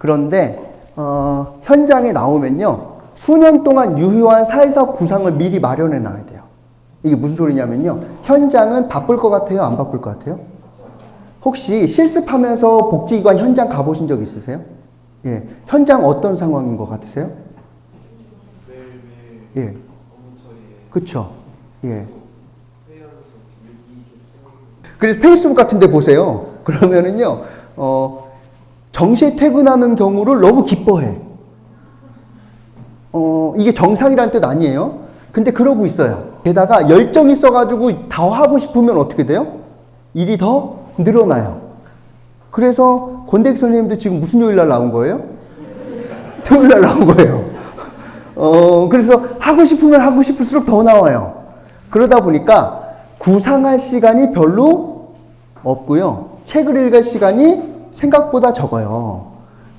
그런데 현장에 나오면요, 수년 동안 유효한 사회사업 구상을 미리 마련해 놔야 돼요. 이게 무슨 소리냐면요, 현장은 바쁠 것 같아요, 안 바쁠 것 같아요? 혹시 실습하면서 복지기관 현장 가보신 적 있으세요? 예, 현장 어떤 상황인 것 같으세요? 예, 그쵸. 예. 그래서 페이스북 같은 데 보세요. 그러면은요, 정시에 퇴근하는 경우를 너무 기뻐해. 이게 정상이라는 뜻 아니에요. 근데 그러고 있어요. 게다가 열정이 있어가지고 더 하고 싶으면 어떻게 돼요? 일이 더 늘어나요. 그래서 권대익 선생님도 지금 무슨 요일날 나온 거예요? 토요일날 나온 거예요. 그래서 하고 싶으면 하고 싶을수록 더 나와요. 그러다 보니까 구상할 시간이 별로 없고요. 책을 읽을 시간이 생각보다 적어요.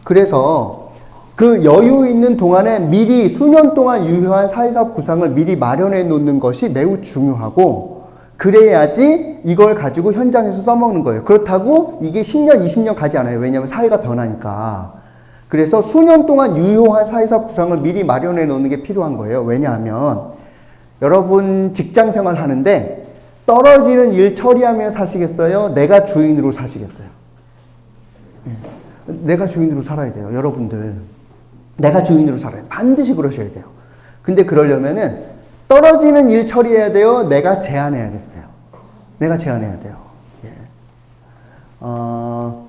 그래서 그 여유 있는 동안에 미리 수년 동안 유효한 사회사업 구상을 미리 마련해 놓는 것이 매우 중요하고, 그래야지 이걸 가지고 현장에서 써먹는 거예요. 그렇다고 이게 10년, 20년 가지 않아요. 왜냐하면 사회가 변하니까. 그래서 수년 동안 유효한 사회사업 구상을 미리 마련해 놓는 게 필요한 거예요. 왜냐하면 여러분 직장 생활 하는데 떨어지는 일 처리하며 사시겠어요? 내가 주인으로 사시겠어요? 내가 주인으로 살아야 돼요. 여러분들. 내가 주인으로 살아야 돼요. 반드시 그러셔야 돼요. 근데 그러려면은 떨어지는 일 처리해야 돼요? 내가 제안해야겠어요. 내가 제안해야 돼요. 예.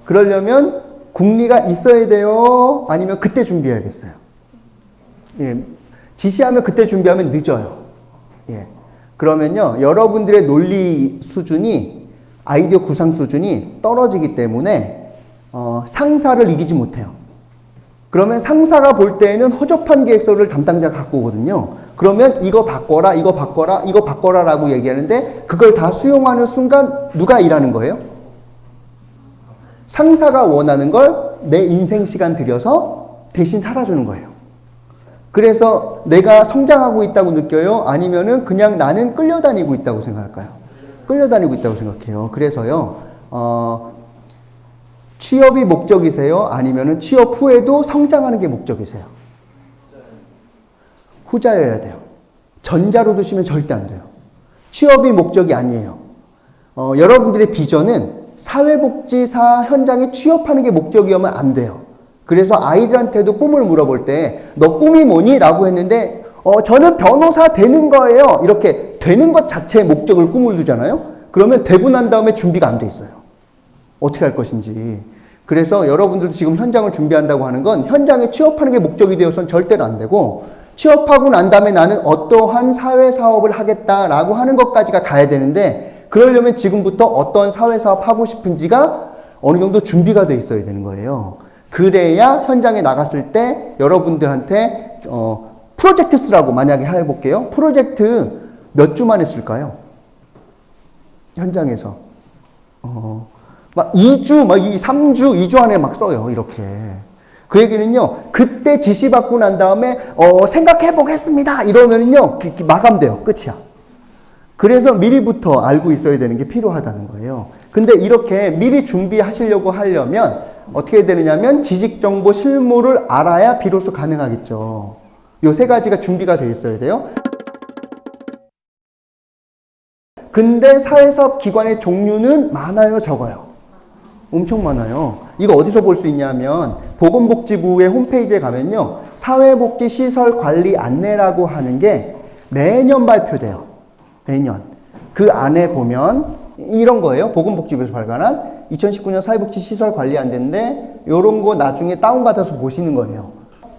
그러려면 국리가 있어야 돼요? 아니면 그때 준비해야겠어요? 예. 지시하면 그때 준비하면 늦어요. 예. 그러면요, 여러분들의 논리 수준이, 아이디어 구상 수준이 떨어지기 때문에 상사를 이기지 못해요. 그러면 상사가 볼 때에는 허접한 계획서를 담당자가 갖고 오거든요. 그러면 이거 바꿔라, 이거 바꿔라, 이거 바꿔라 라고 얘기하는데 그걸 다 수용하는 순간 누가 일하는 거예요? 상사가 원하는 걸 내 인생 시간 들여서 대신 살아주는 거예요. 그래서 내가 성장하고 있다고 느껴요? 아니면은 그냥 나는 끌려다니고 있다고 생각할까요? 끌려다니고 있다고 생각해요. 그래서요, 취업이 목적이세요? 아니면은 취업 후에도 성장하는 게 목적이세요? 후자여야 돼요. 전자로 두시면 절대 안 돼요. 취업이 목적이 아니에요. 여러분들의 비전은 사회복지사 현장에 취업하는 게 목적이면 안 돼요. 그래서 아이들한테도 꿈을 물어볼 때 너 꿈이 뭐니? 라고 했는데 저는 변호사 되는 거예요. 이렇게 되는 것 자체의 목적을 꿈을 두잖아요. 그러면 되고 난 다음에 준비가 안 돼 있어요. 어떻게 할 것인지. 그래서 여러분들도 지금 현장을 준비한다고 하는 건 현장에 취업하는 게 목적이 되어서는 절대로 안 되고, 취업하고 난 다음에 나는 어떠한 사회사업을 하겠다라고 하는 것까지가 가야 되는데, 그러려면 지금부터 어떤 사회사업 하고 싶은지가 어느 정도 준비가 돼 있어야 되는 거예요. 그래야 현장에 나갔을 때 여러분들한테 프로젝트 쓰라고 만약에 해볼게요. 프로젝트 몇 주만 했을까요? 현장에서 막 2주, 막 3주, 2주 안에 막 써요. 이렇게. 그 얘기는요, 그때 지시받고 난 다음에 생각해 보겠습니다 이러면은요 마감돼요. 끝이야. 그래서 미리부터 알고 있어야 되는 게 필요하다는 거예요. 근데 이렇게 미리 준비하시려고 하려면 어떻게 되느냐면 지식정보 실무를 알아야 비로소 가능하겠죠. 요 세 가지가 준비가 되어 있어야 돼요. 근데 사회사업 기관의 종류는 많아요, 적어요? 엄청 많아요. 이거 어디서 볼 수 있냐면 보건복지부의 홈페이지에 가면요, 사회복지시설관리 안내라고 하는 게 매년 발표돼요. 매년. 그 안에 보면 이런 거예요. 보건복지부에서 발간한 2019년 사회복지시설관리안내인데 이런 거 나중에 다운받아서 보시는 거예요.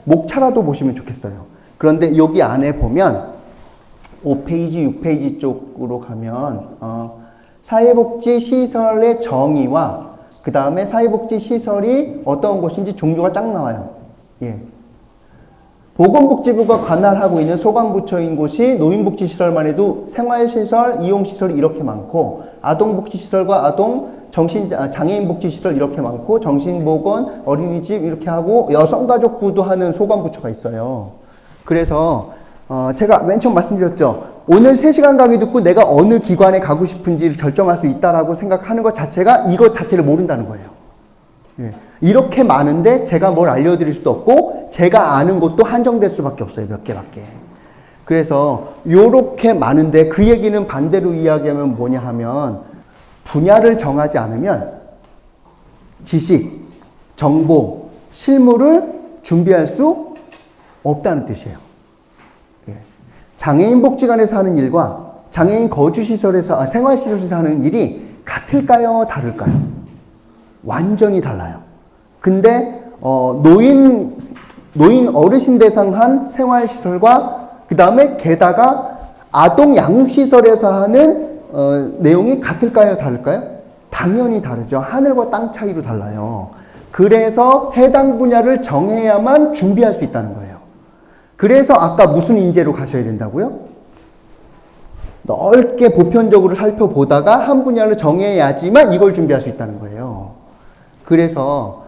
목차라도 보시면 좋겠어요. 그런데 여기 안에 보면 5페이지, 6페이지 쪽으로 가면 사회복지시설의 정의와 그 다음에 사회복지시설이 어떤 곳인지 종류가 쫙 나와요. 예. 보건복지부가 관할하고 있는 소관부처인 곳이 노인복지시설만 해도 생활시설, 이용시설이 이렇게 많고, 아동복지시설과 장애인복지시설 이렇게 많고, 정신보건, 어린이집 이렇게 하고, 여성가족부도 하는 소관부처가 있어요. 그래서 제가 맨 처음 말씀드렸죠. 오늘 3시간 강의 듣고 내가 어느 기관에 가고 싶은지를 결정할 수 있다라고 생각하는 것 자체가 이것 자체를 모른다는 거예요. 예. 이렇게 많은데 제가 뭘 알려드릴 수도 없고 제가 아는 것도 한정될 수밖에 없어요. 몇 개밖에. 그래서 요렇게 많은데 그 얘기는 반대로 이야기하면 뭐냐 하면 분야를 정하지 않으면 지식, 정보, 실무를 준비할 수 없다는 뜻이에요. 장애인 복지관에서 하는 일과 장애인 거주시설에서, 생활시설에서 하는 일이 같을까요? 다를까요? 완전히 달라요. 근데, 노인 어르신 대상한 생활시설과 그 다음에 게다가 아동 양육시설에서 하는 내용이 같을까요? 다를까요? 당연히 다르죠. 하늘과 땅 차이로 달라요. 그래서 해당 분야를 정해야만 준비할 수 있다는 거예요. 그래서 아까 무슨 인재로 가셔야 된다고요? 넓게 보편적으로 살펴보다가 한 분야를 정해야지만 이걸 준비할 수 있다는 거예요. 그래서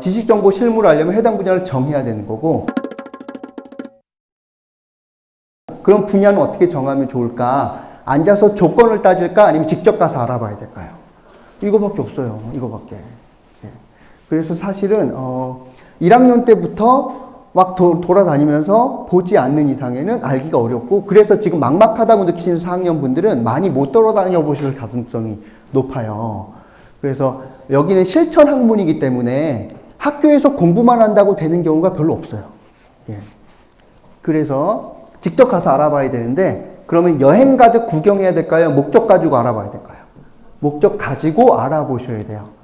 지식정보 실무를 하려면 해당 분야를 정해야 되는 거고, 그럼 분야는 어떻게 정하면 좋을까? 앉아서 조건을 따질까? 아니면 직접 가서 알아봐야 될까요? 이거밖에 없어요. 이거밖에. 그래서 사실은 1학년 때부터 막 돌아다니면서 보지 않는 이상에는 알기가 어렵고, 그래서 지금 막막하다고 느끼시는 4학년 분들은 많이 못 돌아다녀 보실 가능성이 높아요. 그래서 여기는 실천 학문이기 때문에 학교에서 공부만 한다고 되는 경우가 별로 없어요. 그래서 직접 가서 알아봐야 되는데, 그러면 여행 가듯 구경해야 될까요? 목적 가지고 알아봐야 될까요? 목적 가지고 알아보셔야 돼요.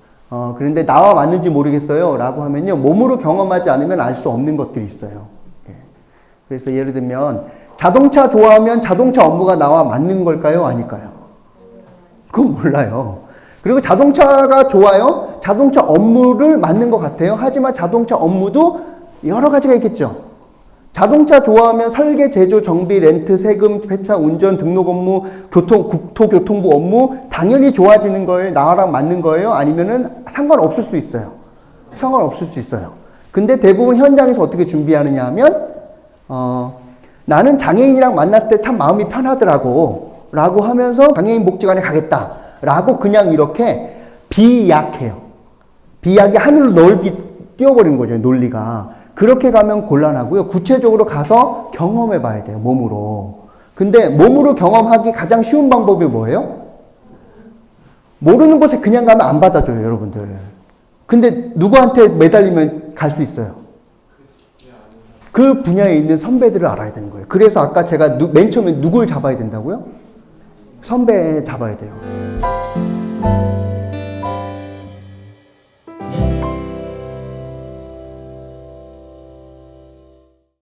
그런데 나와 맞는지 모르겠어요 라고 하면요, 몸으로 경험하지 않으면 알 수 없는 것들이 있어요. 그래서 예를 들면 자동차 좋아하면 자동차 업무가 나와 맞는 걸까요? 아닐까요? 그건 몰라요. 그리고 자동차가 좋아요? 자동차 업무를 맞는 것 같아요. 하지만 자동차 업무도 여러 가지가 있겠죠. 자동차 좋아하면 설계, 제조, 정비, 렌트, 세금, 폐차, 운전, 등록 업무, 국토교통부 업무 당연히 좋아지는 거예요? 나랑 맞는 거예요? 아니면은 상관없을 수 있어요. 상관없을 수 있어요. 근데 대부분 현장에서 어떻게 준비하느냐 하면 나는 장애인이랑 만났을 때 참 마음이 편하더라고 라고 하면서 장애인 복지관에 가겠다 라고 그냥 이렇게 비약해요. 비약이 하늘로 넓이 띄워버리는 거죠. 논리가. 그렇게 가면 곤란하고요. 구체적으로 가서 경험해 봐야 돼요. 몸으로. 근데 몸으로 경험하기 가장 쉬운 방법이 뭐예요? 모르는 곳에 그냥 가면 안 받아줘요, 여러분들. 근데 누구한테 매달리면 갈 수 있어요? 그 분야에 있는 선배들을 알아야 되는 거예요. 그래서 아까 제가 맨 처음에 누굴 잡아야 된다고요? 선배 잡아야 돼요.